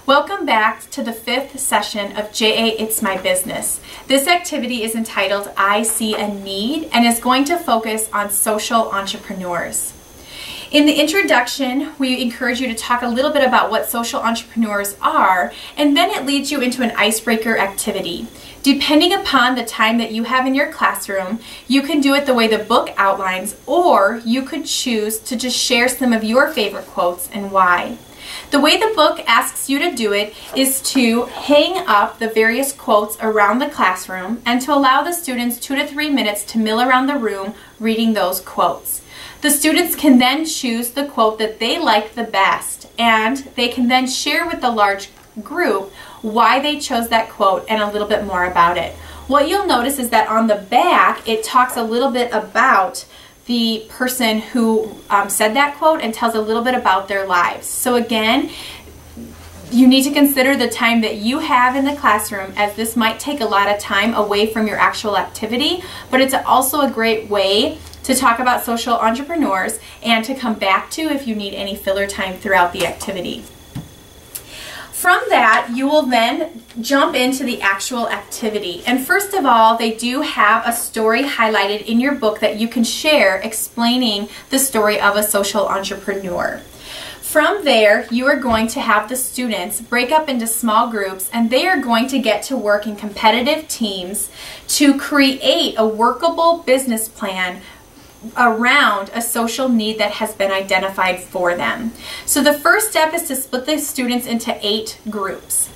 Welcome back to the 5th session of JA It's My Business. This activity is entitled I See a Need and is going to focus on social entrepreneurs. In the introduction, we encourage you to talk a little bit about what social entrepreneurs are, and then it leads you into an icebreaker activity. Depending upon the time that you have in your classroom, you can do it the way the book outlines, or you could choose to just share some of your favorite quotes and why. The way the book asks you to do it is to hang up the various quotes around the classroom and to allow the students 2 to 3 minutes to mill around the room reading those quotes. The students can then choose the quote that they like the best, and they can then share with the large group why they chose that quote and a little bit more about it. What you'll notice is that on the back it talks a little bit about the person who said that quote and tells a little bit about their lives. So again, you need to consider the time that you have in the classroom, as this might take a lot of time away from your actual activity, but it's also a great way to talk about social entrepreneurs and to come back to if you need any filler time throughout the activity. From that, you will then jump into the actual activity. And first of all, they do have a story highlighted in your book that you can share explaining the story of a social entrepreneur. From there, you are going to have the students break up into small groups, and they are going to get to work in competitive teams to create a workable business plan around a social need that has been identified for them. So the first step is to split the students into 8 groups.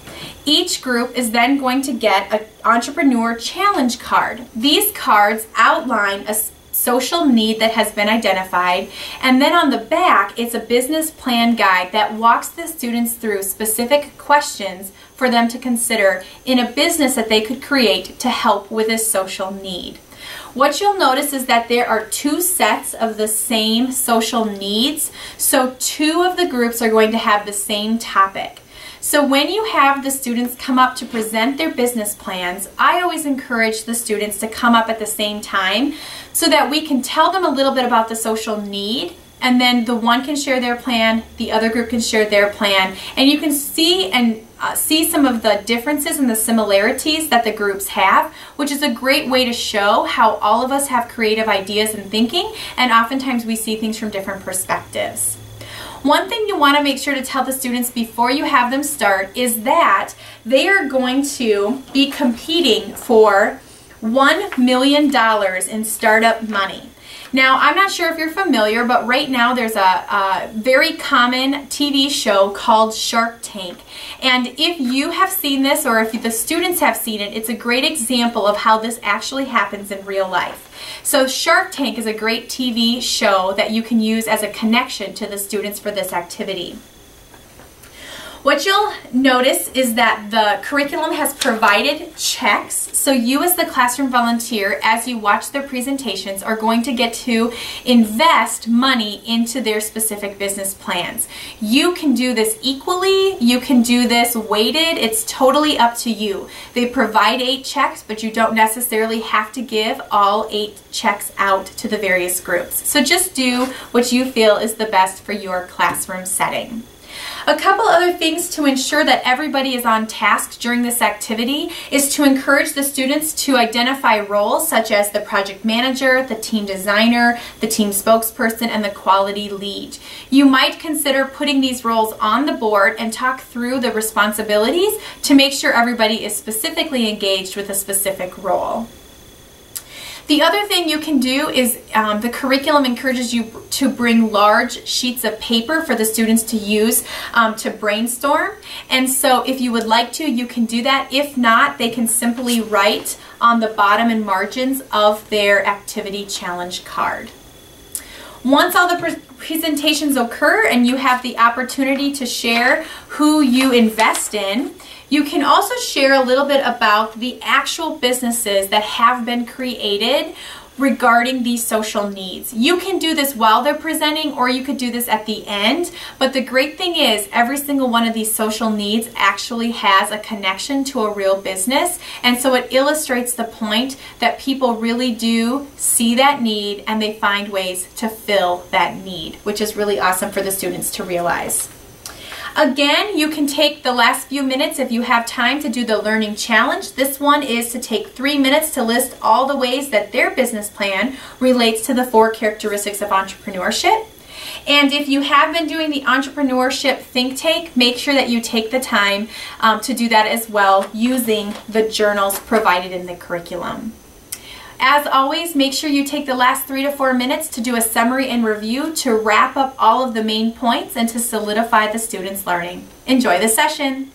Each group is then going to get an entrepreneur challenge card. These cards outline a social need that has been identified, and then on the back it's a business plan guide that walks the students through specific questions for them to consider in a business that they could create to help with this social need. What you'll notice is that there are 2 sets of the same social needs, so 2 of the groups are going to have the same topic. So when you have the students come up to present their business plans, I always encourage the students to come up at the same time so that we can tell them a little bit about the social need, and then the one can share their plan, the other group can share their plan, and you can see some of the differences and the similarities that the groups have, which is a great way to show how all of us have creative ideas and thinking, and oftentimes we see things from different perspectives. One thing you want to make sure to tell the students before you have them start is that they are going to be competing for $1 million in startup money. Now, I'm not sure if you're familiar, but right now there's a very common TV show called Shark Tank. And if you have seen this, or if the students have seen it, it's a great example of how this actually happens in real life. So Shark Tank is a great TV show that you can use as a connection to the students for this activity. What you'll notice is that the curriculum has provided checks, so you as the classroom volunteer, as you watch their presentations, are going to get to invest money into their specific business plans. You can do this equally, you can do this weighted, it's totally up to you. They provide 8 checks, but you don't necessarily have to give all 8 checks out to the various groups. So just do what you feel is the best for your classroom setting. A couple other things to ensure that everybody is on task during this activity is to encourage the students to identify roles such as the project manager, the team designer, the team spokesperson, and the quality lead. You might consider putting these roles on the board and talk through the responsibilities to make sure everybody is specifically engaged with a specific role. The other thing you can do is the curriculum encourages you to bring large sheets of paper for the students to use to brainstorm. And so if you would like to, you can do that. If not, they can simply write on the bottom and margins of their activity challenge card. Once all the presentations occur and you have the opportunity to share who you invest in, you can also share a little bit about the actual businesses that have been created regarding these social needs. You can do this while they're presenting, or you could do this at the end, but the great thing is every single one of these social needs actually has a connection to a real business, and so it illustrates the point that people really do see that need and they find ways to fill that need, which is really awesome for the students to realize. Again, you can take the last few minutes if you have time to do the learning challenge. This one is to take 3 minutes to list all the ways that their business plan relates to the 4 characteristics of entrepreneurship. And if you have been doing the entrepreneurship think tank, make sure that you take the time to do that as well using the journals provided in the curriculum. As always, make sure you take the last 3 to 4 minutes to do a summary and review to wrap up all of the main points and to solidify the students' learning. Enjoy the session.